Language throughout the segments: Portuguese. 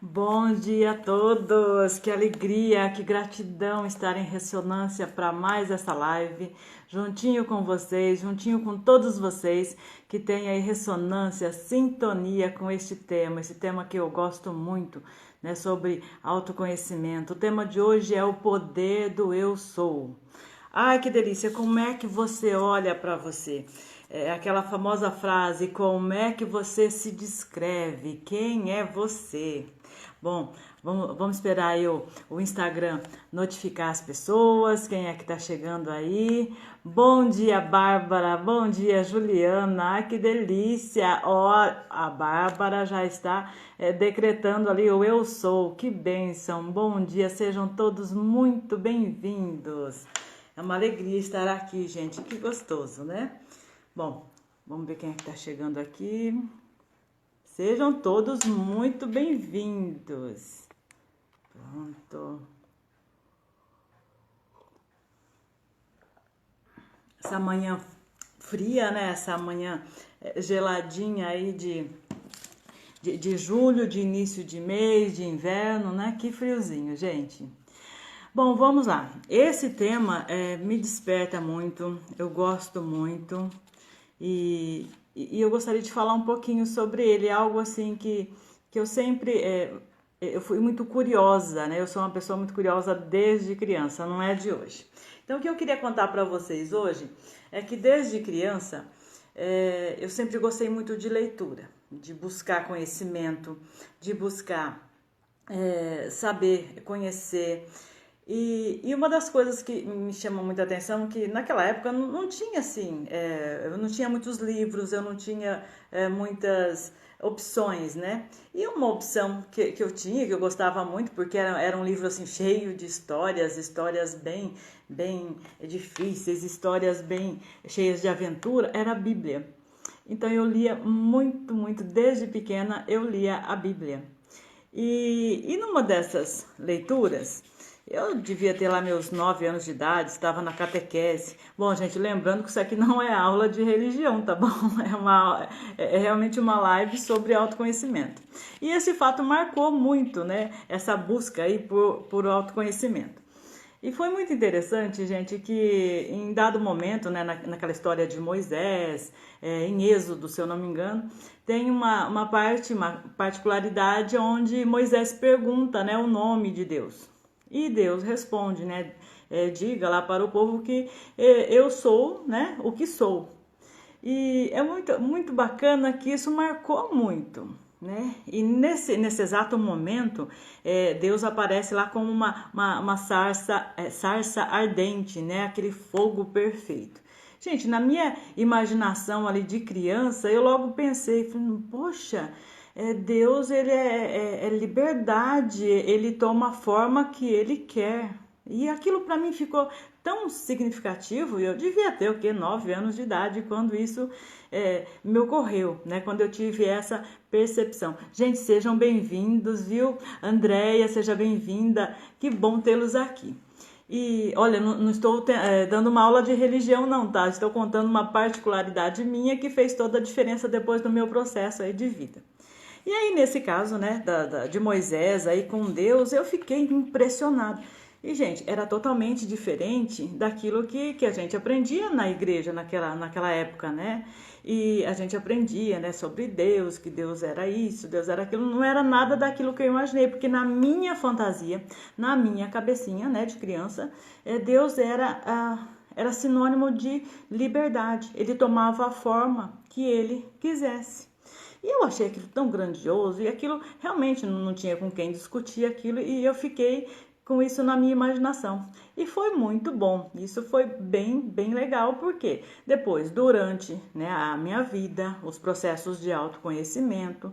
Bom dia a todos, que alegria, que gratidão estar em ressonância para mais essa live, juntinho com vocês, juntinho com todos vocês que têm aí ressonância, sintonia com esse tema que eu gosto muito, né, sobre autoconhecimento. O tema de hoje é o poder do eu sou. Ai, que delícia, como é que você olha para você? É aquela famosa frase, como é que você se descreve? Quem é você? Bom, vamos esperar aí o Instagram notificar as pessoas, quem é que tá chegando aí. Bom dia, Bárbara, bom dia, Juliana, ai que delícia. Ó, a Bárbara já está decretando ali o eu sou, que bênção. Bom dia, sejam todos muito bem-vindos. É uma alegria estar aqui, gente, que gostoso, né? Bom, vamos ver quem é que tá chegando aqui. Sejam todos muito bem-vindos. Pronto. Essa manhã fria, né? Essa manhã geladinha aí de julho, de início de mês, de inverno, né? Que friozinho, gente. Bom, vamos lá. Esse tema me desperta muito, eu gosto muito e eu gostaria de falar um pouquinho sobre ele, algo assim que eu sempre, eu fui muito curiosa, né? Eu sou uma pessoa muito curiosa desde criança, não é de hoje. Então, o que eu queria contar para vocês hoje é que desde criança eu sempre gostei muito de leitura, de buscar conhecimento, de buscar saber, conhecer. E uma das coisas que me chama muita atenção é que naquela época não tinha assim, eu não tinha muitos livros, eu não tinha muitas opções, né? E uma opção que eu tinha, que eu gostava muito, porque era um livro assim cheio de histórias bem difíceis, histórias bem cheias de aventura, era a Bíblia. Então eu lia muito, desde pequena eu lia a Bíblia. E numa dessas leituras, eu devia ter lá meus 9 anos de idade, estava na catequese. Bom, gente, lembrando que isso aqui não é aula de religião, tá bom? É realmente uma live sobre autoconhecimento. E esse fato marcou muito, né? Essa busca aí por autoconhecimento. E foi muito interessante, gente, que em dado momento, né, naquela história de Moisés, em Êxodo, se eu não me engano, tem uma particularidade onde Moisés pergunta, né, o nome de Deus. E Deus responde, né, diga lá para o povo que eu sou, né, o que sou. E é muito bacana que isso marcou muito, né? E nesse exato momento, Deus aparece lá como uma sarça ardente, né? Aquele fogo perfeito. Gente, na minha imaginação ali de criança, eu logo pensei, poxa, Deus ele é liberdade, ele toma a forma que ele quer. E aquilo para mim ficou tão significativo, eu devia ter o quê? 9 anos de idade quando isso me ocorreu, né? Quando eu tive essa percepção. Gente, sejam bem-vindos, viu? Andréia, seja bem-vinda, que bom tê-los aqui. E olha, não estou dando uma aula de religião não, tá? Estou contando uma particularidade minha que fez toda a diferença depois do meu processo aí de vida. E aí, nesse caso, né, de Moisés aí com Deus, eu fiquei impressionada. E, gente, era totalmente diferente daquilo que a gente aprendia na igreja naquela época, né? E a gente aprendia, né, sobre Deus, que Deus era isso, Deus era aquilo. Não era nada daquilo que eu imaginei, porque na minha fantasia, na minha cabecinha, né, de criança, Deus era sinônimo de liberdade. Ele tomava a forma que ele quisesse. E eu achei aquilo tão grandioso e aquilo realmente não tinha com quem discutir aquilo e eu fiquei com isso na minha imaginação. E foi muito bom, isso foi bem legal, porque depois, durante, né, a minha vida, os processos de autoconhecimento,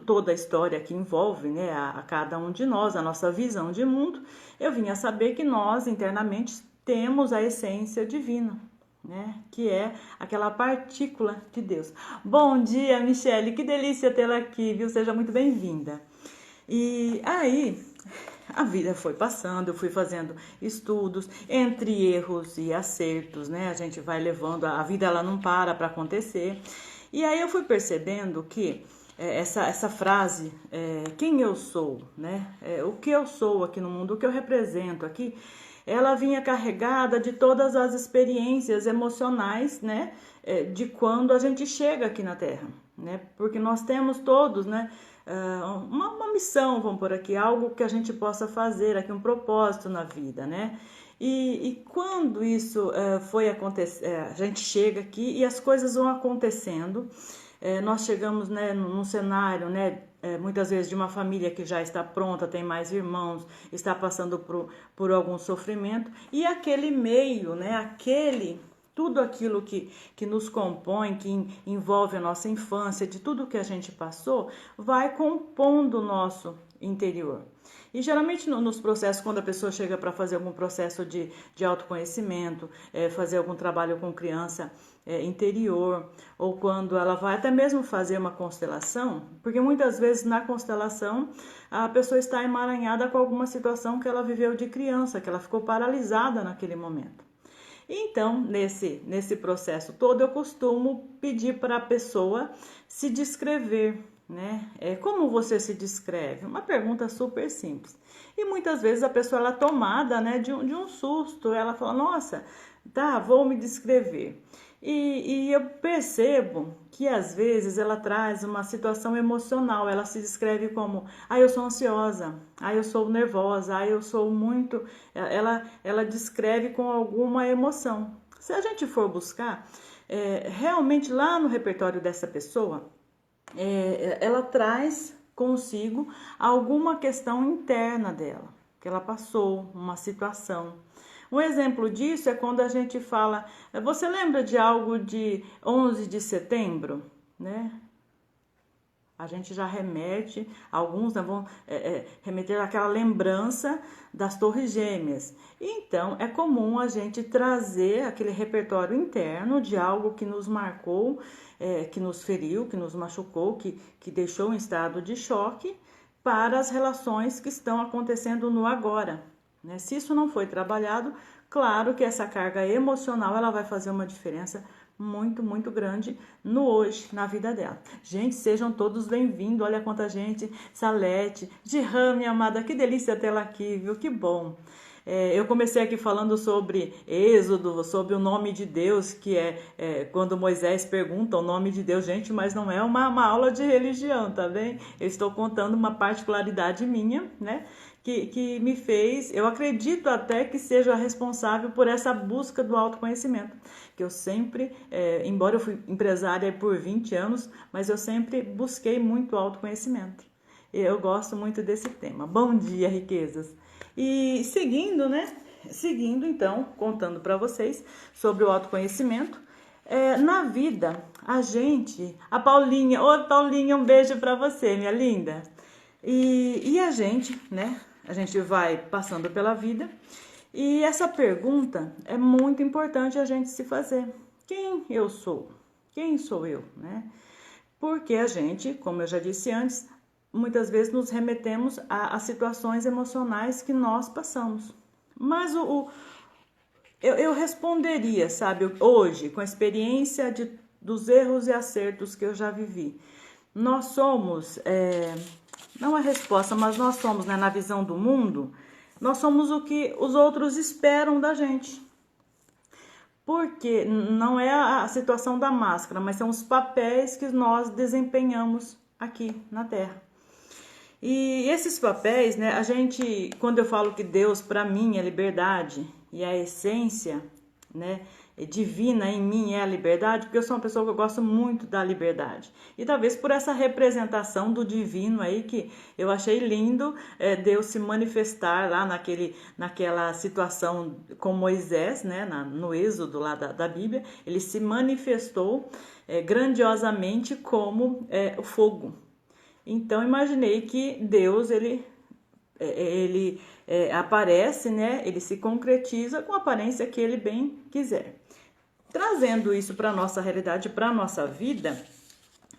toda a história que envolve, né, a cada um de nós, a nossa visão de mundo, eu vim a saber que nós internamente temos a essência divina, né? Que é aquela partícula de Deus. Bom dia, Michele, que delícia tê-la aqui, viu? Seja muito bem-vinda. E aí, a vida foi passando, eu fui fazendo estudos, entre erros e acertos, né? A gente vai levando, a vida ela não para acontecer. E aí eu fui percebendo que essa frase, quem eu sou, né? O que eu sou aqui no mundo, o que eu represento aqui, ela vinha carregada de todas as experiências emocionais, né? De quando a gente chega aqui na Terra, né? Porque nós temos todos, né? Uma missão, vamos por aqui, algo que a gente possa fazer aqui, um propósito na vida, né? E quando isso foi acontecer, a gente chega aqui e as coisas vão acontecendo, nós chegamos, né, num cenário, né, muitas vezes de uma família que já está pronta, tem mais irmãos, está passando por algum sofrimento, e aquele meio, né, tudo aquilo que nos compõe, que envolve a nossa infância, de tudo que a gente passou, vai compondo o nosso interior. E geralmente nos processos, quando a pessoa chega para fazer algum processo de autoconhecimento, fazer algum trabalho com criança interior, ou quando ela vai até mesmo fazer uma constelação, porque muitas vezes na constelação a pessoa está emaranhada com alguma situação que ela viveu de criança, que ela ficou paralisada naquele momento. Então, nesse processo todo, eu costumo pedir para a pessoa se descrever, né? Como você se descreve? Uma pergunta super simples. E muitas vezes a pessoa ela é tomada, né, de um susto, ela fala, nossa, tá, vou me descrever. E eu percebo que às vezes ela traz uma situação emocional, ela se descreve como, eu sou ansiosa, eu sou nervosa, eu sou muito... Ela descreve com alguma emoção. Se a gente for buscar, realmente lá no repertório dessa pessoa, ela traz consigo alguma questão interna dela, que ela passou, uma situação. Um exemplo disso é quando a gente fala, você lembra de algo de 11 de setembro, né? A gente já remete, alguns vão remeter àquela lembrança das Torres Gêmeas. Então, é comum a gente trazer aquele repertório interno de algo que nos marcou, que nos feriu, que nos machucou, que deixou em estado de choque, para as relações que estão acontecendo no agora. Né? Se isso não foi trabalhado, claro que essa carga emocional ela vai fazer uma diferença muito, muito grande no hoje, na vida dela. Gente, sejam todos bem-vindos. Olha quanta gente. Salete, Gerran, minha amada, que delícia tê-la aqui, viu? Que bom. Eu comecei aqui falando sobre Êxodo, sobre o nome de Deus, que quando Moisés pergunta o nome de Deus, gente, mas não é uma aula de religião, tá bem? Eu estou contando uma particularidade minha, né? Que me fez, eu acredito até que seja responsável por essa busca do autoconhecimento, que eu sempre, embora eu fui empresária por 20 anos, mas eu sempre busquei muito autoconhecimento. Eu gosto muito desse tema. Bom dia, riquezas! E seguindo, né? Seguindo, então, contando para vocês sobre o autoconhecimento, na vida, a Paulinha, ô Paulinha, um beijo para você, minha linda! E a gente, né? A gente vai passando pela vida e essa pergunta é muito importante a gente se fazer. Quem eu sou? Quem sou eu, né? Porque a gente, como eu já disse antes, muitas vezes nos remetemos a situações emocionais que nós passamos. Mas eu responderia, sabe, hoje, com a experiência dos erros e acertos que eu já vivi. Nós somos... não a resposta, mas nós somos, né, na visão do mundo, nós somos o que os outros esperam da gente. Porque não é a situação da máscara, mas são os papéis que nós desempenhamos aqui na Terra. E esses papéis, né, quando eu falo que Deus para mim é liberdade e a essência, né, divina em mim é a liberdade, porque eu sou uma pessoa que eu gosto muito da liberdade. E talvez por essa representação do divino aí, que eu achei lindo, Deus se manifestar lá naquela situação com Moisés, né, no Êxodo lá da Bíblia, ele se manifestou grandiosamente como o fogo. Então imaginei que Deus, ele aparece, né, ele se concretiza com a aparência que ele bem quiser. Trazendo isso para a nossa realidade, para a nossa vida,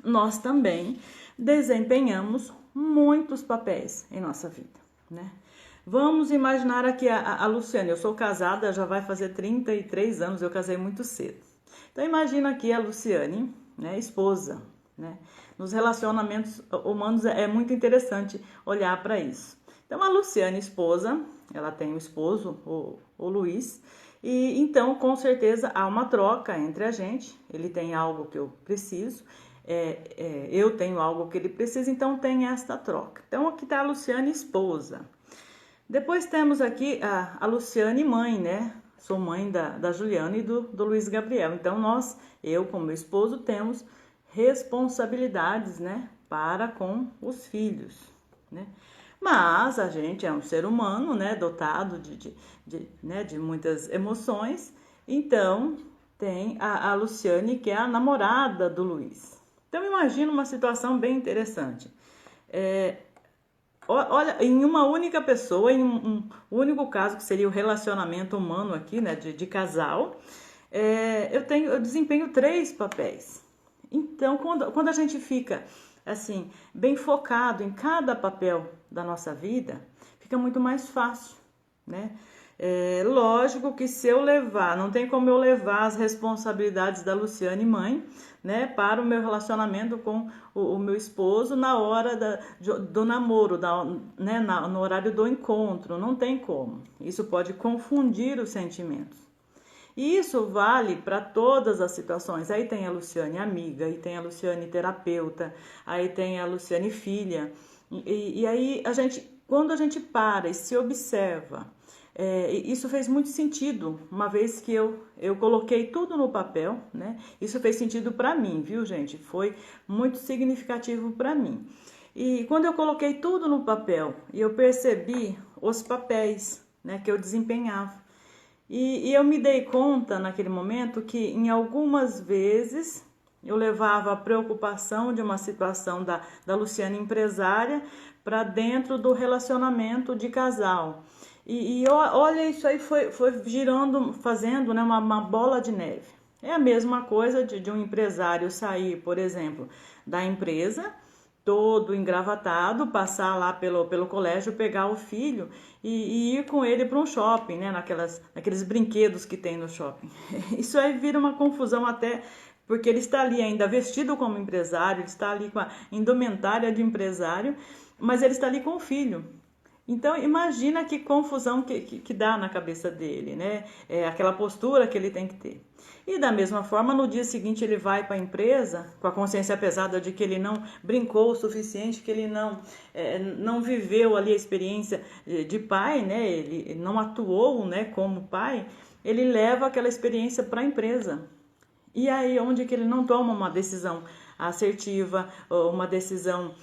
nós também desempenhamos muitos papéis em nossa vida, né? Vamos imaginar aqui a Luciane, eu sou casada, já vai fazer 33 anos, eu casei muito cedo. Então imagina aqui a Luciane, né, esposa, né? Nos relacionamentos humanos é muito interessante olhar para isso. Então, a Luciane, esposa, ela tem um esposo, o Luiz, e então, com certeza, há uma troca entre a gente. Ele tem algo que eu preciso, eu tenho algo que ele precisa, então tem esta troca. Então, aqui está a Luciane, esposa. Depois temos aqui a Luciane, mãe, né? Sou mãe da Juliana e do Luiz Gabriel. Então, eu com meu esposo, temos responsabilidades, né? Para com os filhos, né? Mas a gente é um ser humano, né? Dotado de muitas emoções. Então, tem a Luciane, que é a namorada do Luiz. Então, imagina uma situação bem interessante. Olha, em uma única pessoa, em um único caso, que seria o relacionamento humano aqui, né, de casal, eu desempenho 3 papéis. Então, quando a gente fica, assim, bem focado em cada papel da nossa vida, fica muito mais fácil, né? Lógico que se eu levar, não tem como eu levar as responsabilidades da Luciane, mãe, né, para o meu relacionamento com o meu esposo na hora do namoro, né, no horário do encontro, não tem como. Isso pode confundir os sentimentos. E isso vale para todas as situações. Aí tem a Luciane amiga, aí tem a Luciane terapeuta, aí tem a Luciane filha. E aí quando a gente para e se observa, isso fez muito sentido, uma vez que eu coloquei tudo no papel, né? Isso fez sentido para mim, viu, gente? Foi muito significativo para mim. E quando eu coloquei tudo no papel e eu percebi os papéis, né, que eu desempenhava, e eu me dei conta naquele momento que em algumas vezes eu levava a preocupação de uma situação da Luciane empresária para dentro do relacionamento de casal. E olha, isso aí foi girando, fazendo, né, uma bola de neve. É a mesma coisa de um empresário sair, por exemplo, da empresa, todo engravatado, passar lá pelo colégio, pegar o filho e ir com ele para um shopping, né, naqueles brinquedos que tem no shopping. Isso aí vira uma confusão até, porque ele está ali ainda vestido como empresário, ele está ali com a indumentária de empresário, mas ele está ali com o filho. Então, imagina que confusão que dá na cabeça dele, né? Aquela postura que ele tem que ter. E da mesma forma, no dia seguinte ele vai para a empresa com a consciência pesada de que ele não brincou o suficiente, que ele não viveu ali a experiência de pai, né? Ele não atuou, né, como pai. Ele leva aquela experiência para a empresa. E aí, onde que ele não toma uma decisão assertiva, uma decisão,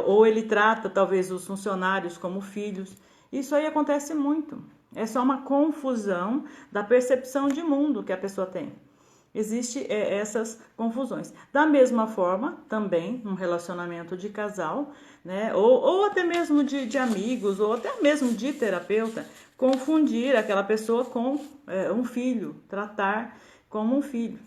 ou ele trata talvez os funcionários como filhos. Isso aí acontece muito. É só uma confusão da percepção de mundo que a pessoa tem. Existem essas confusões. Da mesma forma, também, um relacionamento de casal, né, ou até mesmo de amigos, ou até mesmo de terapeuta, confundir aquela pessoa com um filho, tratar como um filho.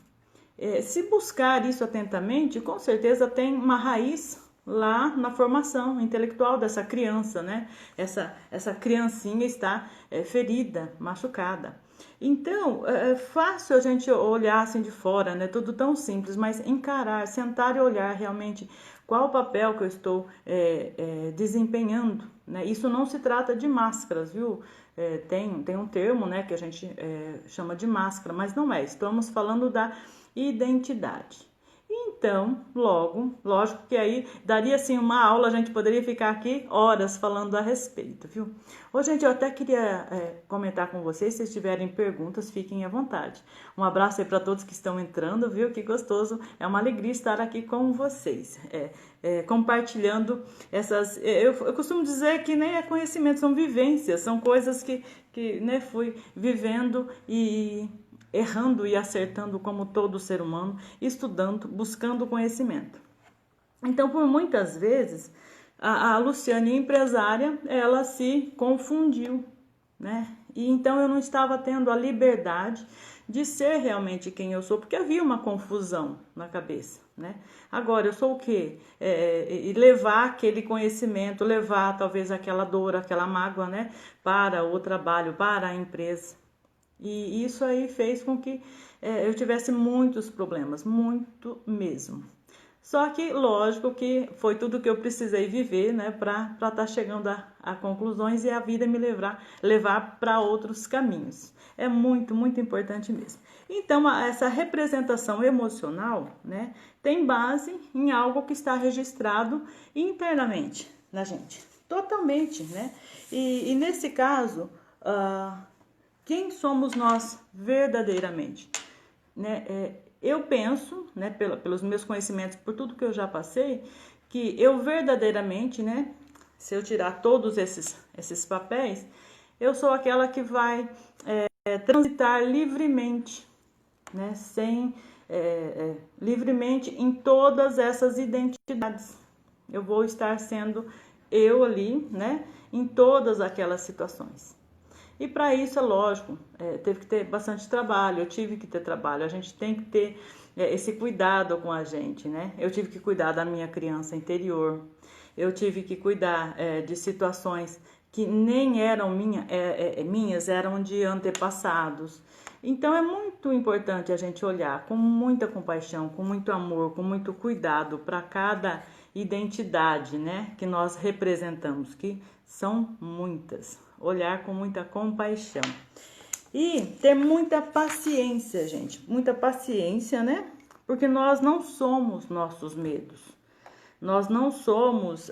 Se buscar isso atentamente, com certeza tem uma raiz lá na formação intelectual dessa criança, né? Essa criancinha está ferida, machucada. Então, é fácil a gente olhar assim de fora, né? Tudo tão simples, mas encarar, sentar e olhar realmente qual o papel que eu estou desempenhando, né? Isso não se trata de máscaras, viu? Tem um termo, né, que a gente chama de máscara, mas não é. Estamos falando da identidade. Então, lógico que aí daria assim uma aula, a gente poderia ficar aqui horas falando a respeito, viu? Ô, gente, eu até queria comentar com vocês, se tiverem perguntas, fiquem à vontade. Um abraço aí para todos que estão entrando, viu? Que gostoso, é uma alegria estar aqui com vocês, compartilhando essas... Eu costumo dizer que nem é conhecimento, são vivências, são coisas que né, fui vivendo e errando e acertando como todo ser humano, estudando, buscando conhecimento. Então, por muitas vezes, a Luciane, empresária, ela se confundiu, né? E então eu não estava tendo a liberdade de ser realmente quem eu sou, porque havia uma confusão na cabeça, né? Agora, eu sou o quê? E levar aquele conhecimento, levar talvez aquela dor, aquela mágoa, né? Para o trabalho, para a empresa. E isso aí fez com que eu tivesse muitos problemas, muito mesmo. Só que, lógico que foi tudo que eu precisei viver, né, para estar chegando a conclusões e a vida me levar para outros caminhos. É muito, muito importante mesmo. Então, essa representação emocional, né, tem base em algo que está registrado internamente na gente, totalmente, né? E nesse caso, quem somos nós verdadeiramente, né? Eu penso, né, pelos meus conhecimentos, por tudo que eu já passei, que eu verdadeiramente, né, se eu tirar todos esses papéis, eu sou aquela que vai transitar livremente, né, livremente em todas essas identidades. Eu vou estar sendo eu ali, né, em todas aquelas situações. E para isso, é lógico, teve que ter bastante trabalho, eu tive que ter trabalho, a gente tem que ter esse cuidado com a gente, né? Eu tive que cuidar da minha criança interior, eu tive que cuidar de situações que nem eram minhas, eram de antepassados. Então é muito importante a gente olhar com muita compaixão, com muito amor, com muito cuidado para cada identidade, né, que nós representamos, que são muitas. Olhar com muita compaixão. E ter muita paciência, gente. Muita paciência, né? Porque nós não somos nossos medos. Nós não somos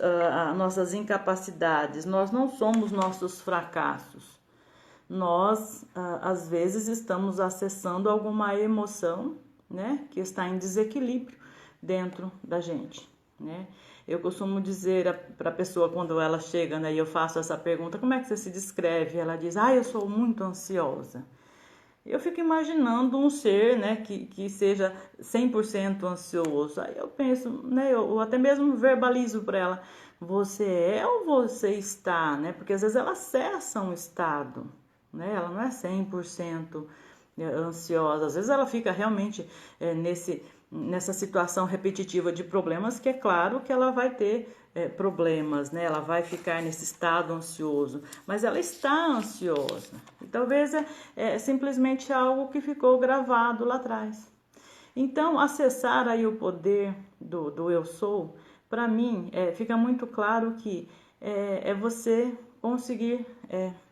nossas incapacidades. Nós não somos nossos fracassos. Nós, às vezes, estamos acessando alguma emoção, né? Que está em desequilíbrio dentro da gente, né? Eu costumo dizer para a pessoa quando ela chega, né, e eu faço essa pergunta, como é que você se descreve? Ela diz, eu sou muito ansiosa. Eu fico imaginando um ser, né, que seja 100% ansioso. Aí eu penso, né, eu até mesmo verbalizo para ela, você é ou você está, né? Porque às vezes ela acessa um estado, né? Ela não é 100% ansiosa. Às vezes ela fica realmente nessa situação repetitiva de problemas, que é claro que ela vai ter problemas, né? Ela vai ficar nesse estado ansioso, mas ela está ansiosa. E talvez é simplesmente algo que ficou gravado lá atrás. Então, acessar aí o poder do eu sou, para mim, fica muito claro que é você conseguir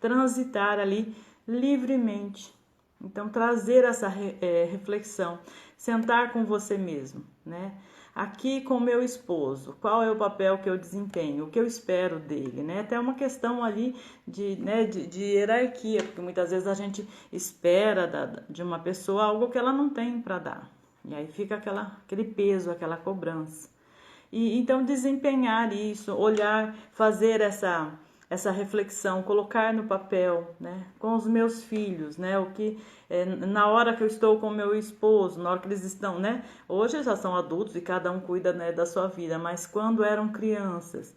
transitar ali livremente. Então, trazer essa reflexão, sentar com você mesmo, né? Aqui com o meu esposo, qual é o papel que eu desempenho, o que eu espero dele, né? Até uma questão ali de hierarquia, porque muitas vezes a gente espera de uma pessoa algo que ela não tem para dar. E aí fica aquele peso, aquela cobrança. E então desempenhar isso, olhar, fazer essa reflexão, colocar no papel, né, com os meus filhos, né, o que na hora que eu estou com o meu esposo, na hora que eles estão, né, hoje eles já são adultos e cada um cuida, né, da sua vida, mas quando eram crianças,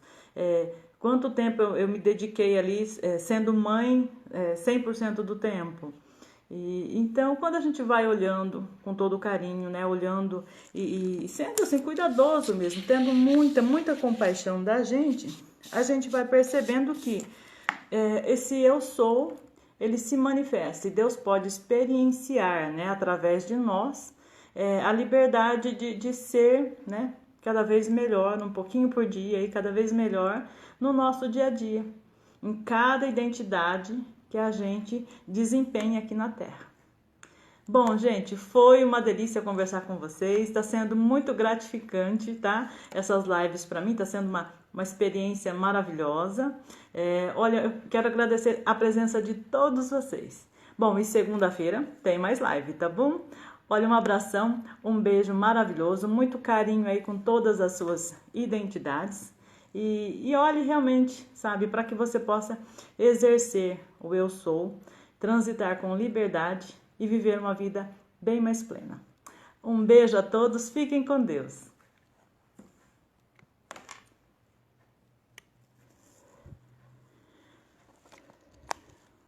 quanto tempo eu me dediquei ali sendo mãe 100% do tempo. E então, quando a gente vai olhando com todo carinho, né, olhando e sendo assim cuidadoso mesmo, tendo muita compaixão da gente, a gente vai percebendo que esse eu sou, ele se manifesta e Deus pode experienciar, né, através de nós, a liberdade de ser, né, cada vez melhor, um pouquinho por dia e cada vez melhor no nosso dia a dia, em cada identidade que a gente desempenha aqui na Terra. Bom, gente, foi uma delícia conversar com vocês, está sendo muito gratificante, tá? Essas lives para mim, está sendo uma experiência maravilhosa. Olha, eu quero agradecer a presença de todos vocês. Bom, e segunda-feira tem mais live, tá bom? Olha, um abração, um beijo maravilhoso, muito carinho aí com todas as suas identidades. E olhe realmente, sabe, para que você possa exercer o eu sou, transitar com liberdade e viver uma vida bem mais plena. Um beijo a todos, fiquem com Deus.